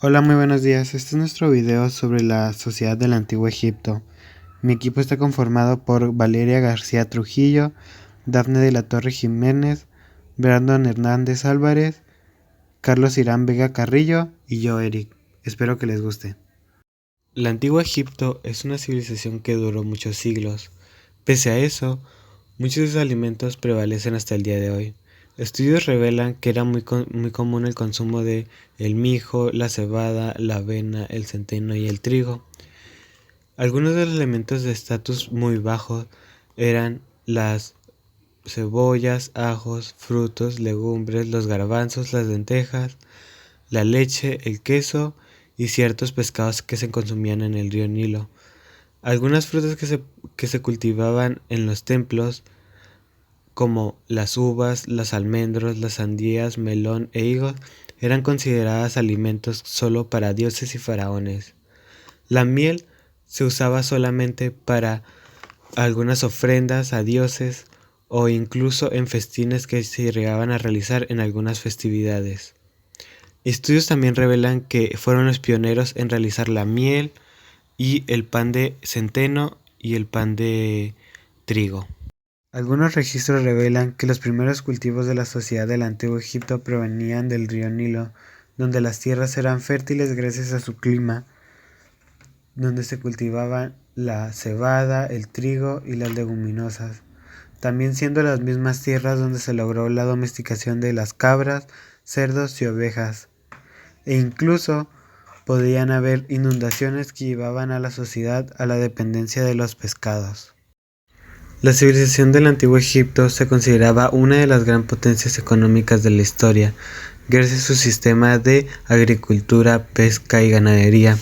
Hola, muy buenos días. Este es nuestro video sobre la sociedad del Antiguo Egipto. Mi equipo está conformado por Valeria García Trujillo, Dafne de la Torre Jiménez, Brandon Hernández Álvarez, Carlos Irán Vega Carrillo y yo, Eric. Espero que les guste. El Antiguo Egipto es una civilización que duró muchos siglos. Pese a eso, muchos de sus alimentos prevalecen hasta el día de hoy. Estudios revelan que era muy común el consumo de el mijo, la cebada, la avena, el centeno y el trigo. Algunos de los elementos de estatus muy bajo eran las cebollas, ajos, frutos, legumbres, los garbanzos, las lentejas, la leche, el queso y ciertos pescados que se consumían en el río Nilo. Algunas frutas que se cultivaban en los templos, como las uvas, los almendros, las sandías, melón e higos, eran consideradas alimentos solo para dioses y faraones. La miel se usaba solamente para algunas ofrendas a dioses o incluso en festines que se llegaban a realizar en algunas festividades. Estudios también revelan que fueron los pioneros en realizar la miel y el pan de centeno y el pan de trigo. Algunos registros revelan que los primeros cultivos de la sociedad del Antiguo Egipto provenían del río Nilo, donde las tierras eran fértiles gracias a su clima, donde se cultivaban la cebada, el trigo y las leguminosas, también siendo las mismas tierras donde se logró la domesticación de las cabras, cerdos y ovejas, e incluso podían haber inundaciones que llevaban a la sociedad a la dependencia de los pescados. La civilización del Antiguo Egipto se consideraba una de las grandes potencias económicas de la historia, gracias a su sistema de agricultura, pesca y ganadería.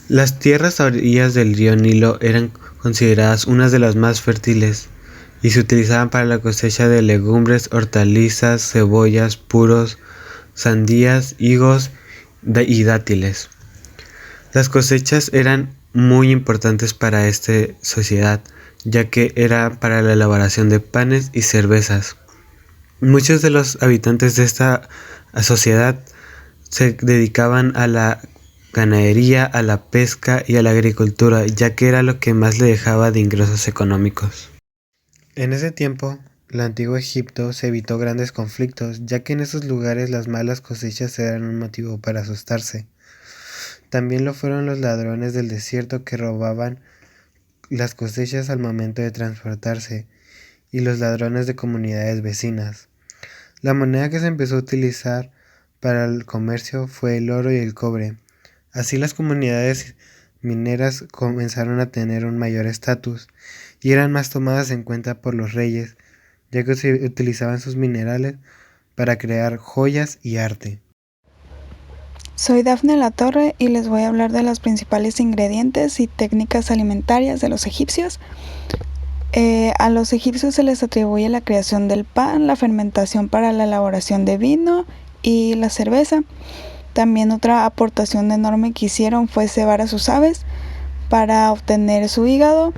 Las tierras a orillas del río Nilo eran consideradas unas de las más fértiles y se utilizaban para la cosecha de legumbres, hortalizas, cebollas, puros, sandías, higos y dátiles. Las cosechas eran muy importantes para esta sociedad, ya que era para la elaboración de panes y cervezas. Muchos de los habitantes de esta sociedad se dedicaban a la ganadería, a la pesca y a la agricultura, ya que era lo que más le dejaba de ingresos económicos. En ese tiempo, el Antiguo Egipto se evitó grandes conflictos, ya que en esos lugares las malas cosechas eran un motivo para asustarse. También lo fueron los ladrones del desierto que robaban las cosechas al momento de transportarse, y los ladrones de comunidades vecinas. La moneda que se empezó a utilizar para el comercio fue el oro y el cobre. Así las comunidades mineras comenzaron a tener un mayor estatus y eran más tomadas en cuenta por los reyes, ya que se utilizaban sus minerales para crear joyas y arte. Soy Dafne La Torre y les voy a hablar de los principales ingredientes y técnicas alimentarias de los egipcios. A los egipcios se les atribuye la creación del pan, la fermentación para la elaboración de vino y la cerveza. También otra aportación enorme que hicieron fue cebar a sus aves para obtener su hígado,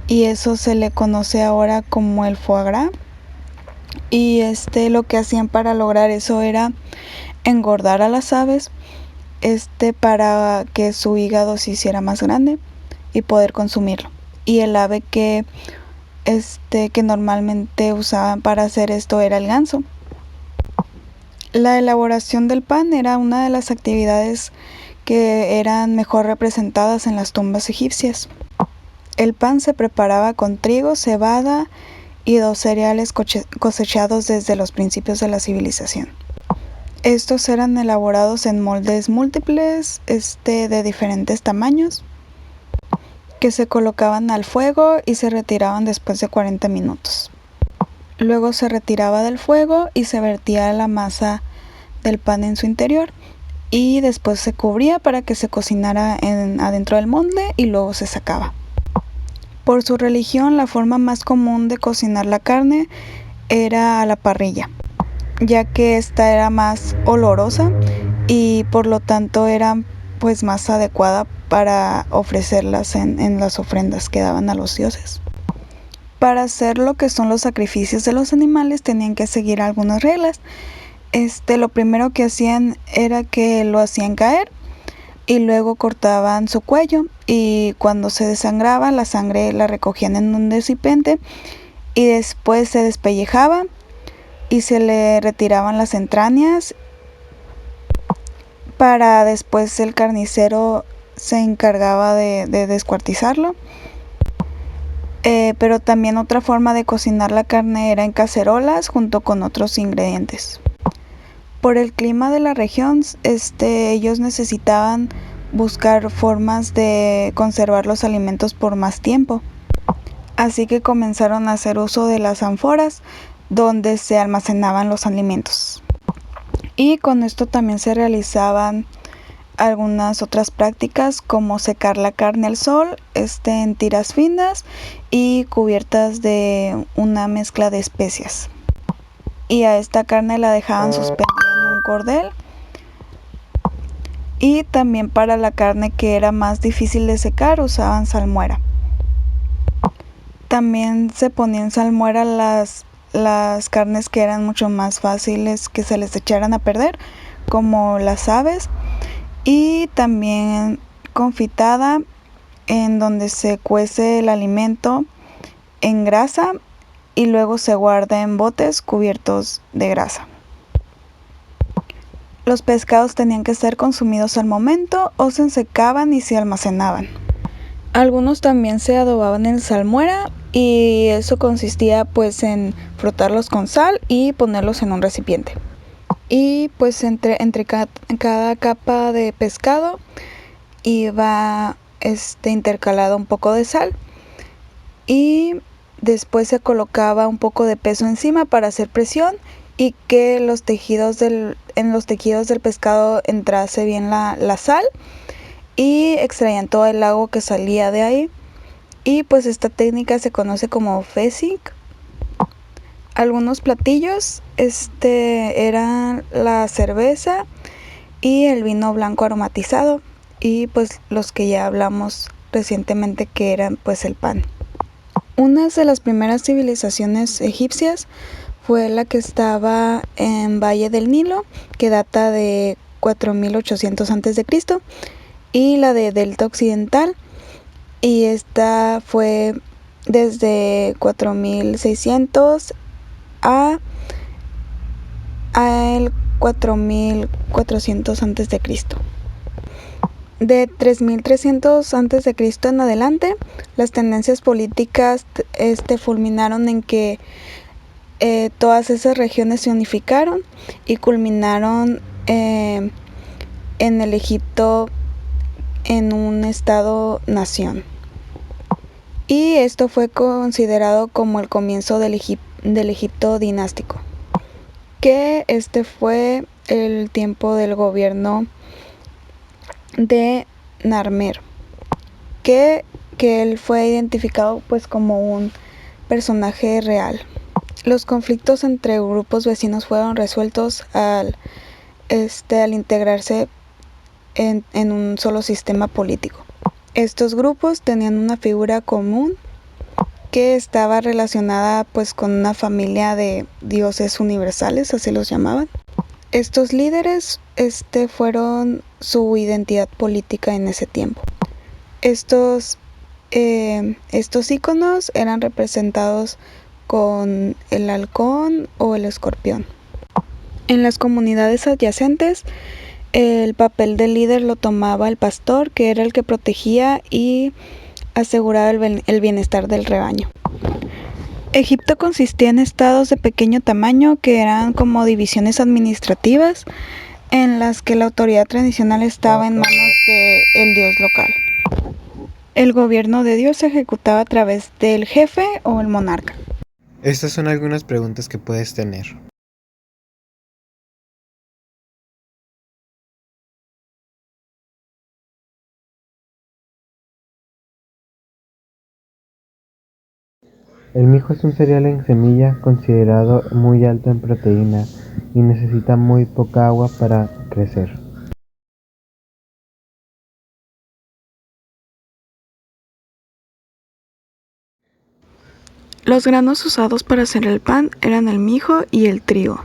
y eso se le conoce ahora como el foie gras. Y lo que hacían para lograr eso era engordar a las aves para que su hígado se hiciera más grande y poder consumirlo. Y el ave que normalmente usaban para hacer esto era el ganso. La elaboración del pan era una de las actividades que eran mejor representadas en las tumbas egipcias. El pan se preparaba con trigo, cebada y 2 cereales cosechados desde los principios de la civilización. Estos eran elaborados en moldes múltiples de diferentes tamaños, que se colocaban al fuego y se retiraban después de 40 minutos. Luego se retiraba del fuego y se vertía la masa del pan en su interior, y después se cubría para que se cocinara adentro del molde y luego se sacaba. Por su religión, la forma más común de cocinar la carne era a la parrilla, ya que esta era más olorosa y por lo tanto era más adecuada para ofrecerlas en las ofrendas que daban a los dioses. Para hacer lo que son los sacrificios de los animales tenían que seguir algunas reglas. Lo primero que hacían era que lo hacían caer y luego cortaban su cuello, y cuando se desangraba la sangre la recogían en un recipiente y después se despellejaba y se le retiraban las entrañas para después el carnicero se encargaba de descuartizarlo. Pero también otra forma de cocinar la carne era en cacerolas junto con otros ingredientes. Por el clima de la región, ellos necesitaban buscar formas de conservar los alimentos por más tiempo. Así que comenzaron a hacer uso de las ánforas donde se almacenaban los alimentos. Y con esto también se realizaban algunas otras prácticas como secar la carne al sol, en tiras finas y cubiertas de una mezcla de especias. Y a esta carne la dejaban suspendida en un cordel. Y también para la carne que era más difícil de secar usaban salmuera. También se ponían salmuera las carnes que eran mucho más fáciles que se les echaran a perder, como las aves, y también confitada, en donde se cuece el alimento en grasa y luego se guarda en botes cubiertos de grasa. Los pescados tenían que ser consumidos al momento o se ensecaban y se almacenaban. Algunos también se adobaban en salmuera, y eso consistía pues en frotarlos con sal y ponerlos en un recipiente. Y pues entre cada capa de pescado iba intercalado un poco de sal, y después se colocaba un poco de peso encima para hacer presión y que en los tejidos del pescado entrase bien la sal, y extraían todo el agua que salía de ahí. Y pues esta técnica se conoce como phasing. Algunos platillos eran la cerveza y el vino blanco aromatizado, y pues los que ya hablamos recientemente, que eran pues el pan. Una de las primeras civilizaciones egipcias fue la que estaba en Valle del Nilo, que data de 4800 a.C., y la de Delta Occidental, y esta fue desde 4600 a el 4400 a.C. De 3300 a.C. en adelante, las tendencias políticas fulminaron en que todas esas regiones se unificaron y culminaron en el Egipto en un estado-nación. Y esto fue considerado como el comienzo del Egipto dinástico, que fue el tiempo del gobierno de Narmer, que él fue identificado pues como un personaje real. Los conflictos entre grupos vecinos fueron resueltos al integrarse en un solo sistema político. Estos grupos tenían una figura común que estaba relacionada pues con una familia de dioses universales, así los llamaban. Estos líderes fueron su identidad política en ese tiempo. Estos íconos eran representados con el halcón o el escorpión. En las comunidades adyacentes, el papel del líder lo tomaba el pastor, que era el que protegía y aseguraba el bienestar del rebaño. Egipto consistía en estados de pequeño tamaño que eran como divisiones administrativas, en las que la autoridad tradicional estaba en manos del dios local. El gobierno de Dios se ejecutaba a través del jefe o el monarca. Estas son algunas preguntas que puedes tener. El mijo es un cereal en semilla considerado muy alto en proteína y necesita muy poca agua para crecer. Los granos usados para hacer el pan eran el mijo y el trigo.